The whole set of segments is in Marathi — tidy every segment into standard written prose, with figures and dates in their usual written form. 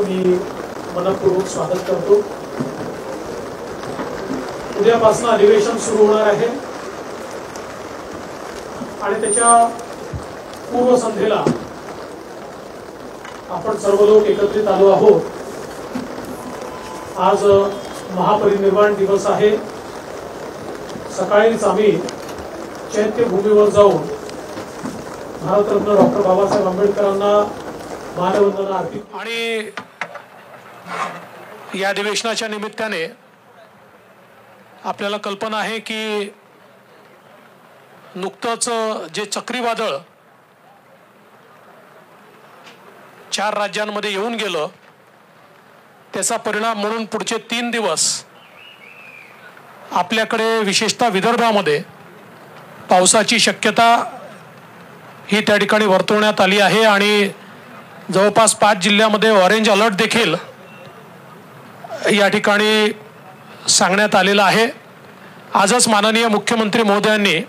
मी मनपूर्वक स्वागत करतो। उद्यापासून अधिवेशन सुरू होणार आहे आणि त्याच्या पूर्वसंध्येला आपण सर्व लोक एकत्रित आलो आहोत। आज महापरिनिर्वाण दिवस आहे। सकाळीच आम्ही चैत्यभूमीवर जाऊन भारतरत्न डॉक्टर बाबासाहेब आंबेडकरांना मानवंदना अर्पित आणि या अधिवेशनाच्या निमित्ताने आपल्याला कल्पना आहे की नुकतंच जे चक्रीवादळ 4 राज्यांमध्ये येऊन गेलं त्याचा परिणाम म्हणून पुढचे 3 दिवस आपल्याकडे विशेषतः विदर्भामध्ये पावसाची शक्यता ही त्या ठिकाणी वर्तवण्यात आली आहे आणि जवळपास 5 जिल्ह्यामध्ये ऑरेंज अलर्ट देखील या ठिकाणी सांगण्यात आलेला आहे। आजच माननीय मुख्यमंत्री महोदयांनी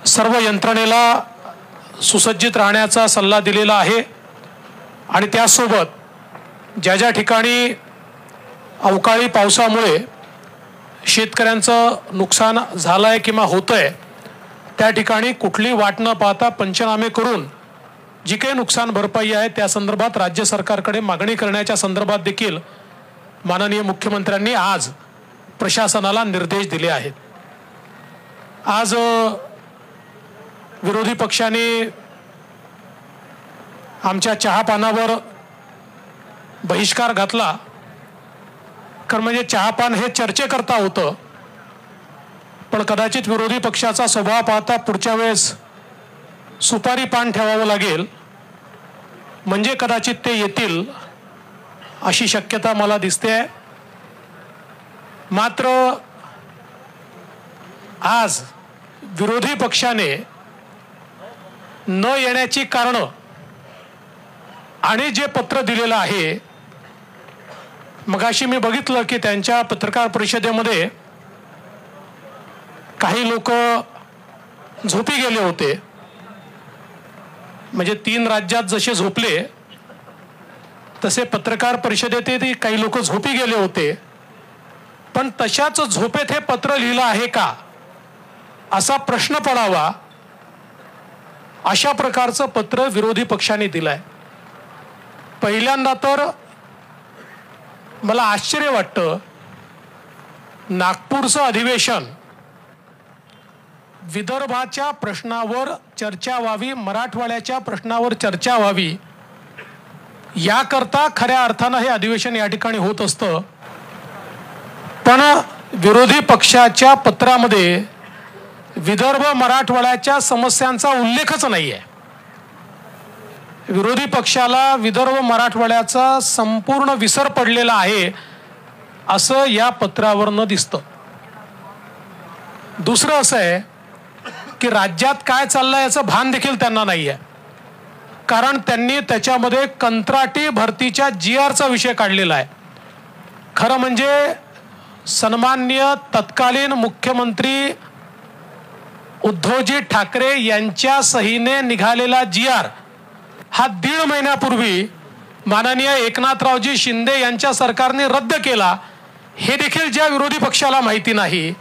सर्व यंत्रणेला सुसज्जित राहण्याचा सल्ला दिलेला आहे आणि त्यासोबत ज्या ज्या ठिकाणी अवकाळी पावसामुळे शेतकऱ्यांचं नुकसान झालं आहे किंवा होतंय त्या ठिकाणी कुठली वाट न पाहता पंचनामे करून जी काही नुकसान भरपाई आहे त्या संदर्भात राज्य सरकारकडे मागणी करण्याच्या संदर्भात देखील माननीय मुख्यमंत्र्यांनी आज प्रशासनाला निर्देश दिले आहेत। आज विरोधी पक्षाने आमच्या चहापानावर बहिष्कार घातला कारण म्हणजे चहापान हे चर्चेकरता होतं, पण कदाचित विरोधी पक्षाचा स्वभाव पाहता पुढच्या वेळेस सुपारी पान ठेवावं लागेल म्हणजे कदाचित ते येतील अशी शक्यता मला दिसते आहे। मात्र आज विरोधी पक्षाने न येण्याची कारणं आणि जे पत्र दिलेलं आहे, मगाशी मी बघितलं की त्यांच्या पत्रकार परिषदेमध्ये काही लोक झोपी गेले होते। म्हणजे 3 राज्यात जसे झोपले तसे पत्रकार परिषदेतही काही लोक झोपी गेले होते, पण तशाच झोपेत हे पत्र लिहिलं आहे का असा प्रश्न पडावा अशा प्रकारचं पत्र विरोधी पक्षाने दिलंय। पहिल्यांदा तर मला आश्चर्य वाटतं, नागपूरचं अधिवेशन विदर्भाच्या प्रश्नावर चर्चा व्हावी, मराठवाड्याच्या प्रश्नावर चर्चा व्हावी याकरता खऱ्या अर्थानं हे अधिवेशन या ठिकाणी होत असतं, पण विरोधी पक्षाच्या पत्रामध्ये विदर्भ मराठवाड्याच्या समस्यांचा उल्लेखच नाही आहे। विरोधी पक्षाला विदर्भ मराठवाड्याचा संपूर्ण विसर पडलेला आहे असं या पत्रावरनं दिसतं। दुसरं असं आहे की राज्यात काय चाललंय याचं भान देखील त्यांना नाही आहे, कारण त्यांनी त्याच्यामध्ये कंत्राटी भरतीच्या GRचा विषय काढलेला आहे। खरं म्हणजे सन्माननीय तत्कालीन मुख्यमंत्री उद्धवजी ठाकरे यांच्या सहीने निघालेला GR हा 1.5 महिन्यापूर्वी माननीय एकनाथरावजी शिंदे यांच्या सरकारने रद्द केला, हे देखील ज्या विरोधी पक्षाला माहिती नाही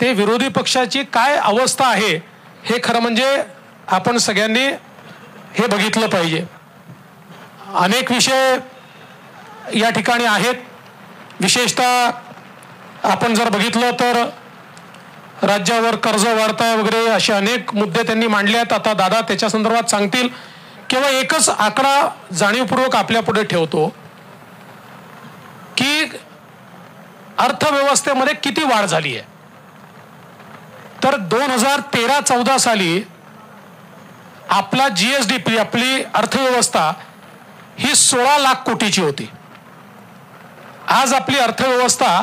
ते विरोधी पक्षाची काय अवस्था आहे हे खरं म्हणजे आपण सगळ्यांनी हे बघितलं पाहिजे। अनेक विषय या ठिकाणी आहेत, विशेषतः आपण जर बघितलं तर राज्यावर कर्ज वाढताय वगैरे असे अनेक मुद्दे त्यांनी मांडले आहेत। आता दादा त्याच्या संदर्भात सांगतील। केवळ एकच आकडा जाणीवपूर्वक आपल्या पुढे ठेवतो की अर्थव्यवस्थेमध्ये किती वाढ झाली आहे। तर 2013-14 साली आपला GSDP आपली अर्थव्यवस्था ही 16 लाख कोटीची होती। आज आपली अर्थव्यवस्था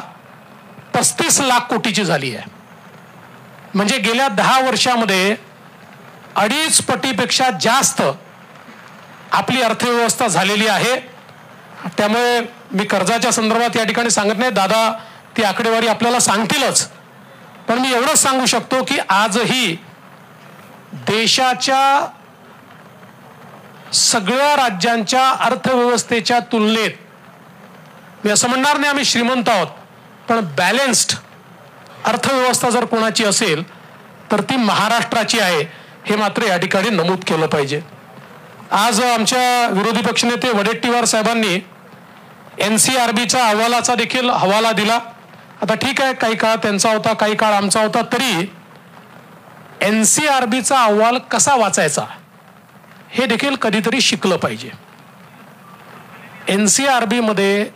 35 लाख कोटीची झाली आहे। म्हणजे गेल्या 10 वर्षामध्ये 2.5 पटीपेक्षा जास्त आपली अर्थव्यवस्था झालेली आहे। त्यामुळे मी कर्जाच्या संदर्भात या ठिकाणी सांगत नाही, दादा ती आकडेवारी आपल्याला सांगतीलच, पण मी एवढंच सांगू शकतो की आजही देशाच्या सगळ्या राज्यांच्या अर्थव्यवस्थेच्या तुलनेत, मी असं म्हणणार नाही आम्ही श्रीमंत आहोत, पण बॅलेन्स्ड अर्थव्यवस्था जर कोणाची असेल तर ती महाराष्ट्राची आहे, हे मात्र या ठिकाणी नमूद केलं पाहिजे. आज आमच्या विरोधी पक्षनेते वडेट्टीवार साहेबांनी NCRBच्या अहवालाचा देखील हवाला दिला. आता ठीक आहे, काही काळ त्यांचा होता, काही काळ आमचा होता, तरी NCRBचा अहवाल कसा वाचायचा हे देखील कधीतरी शिकलं पाहिजे. NCRBमध्ये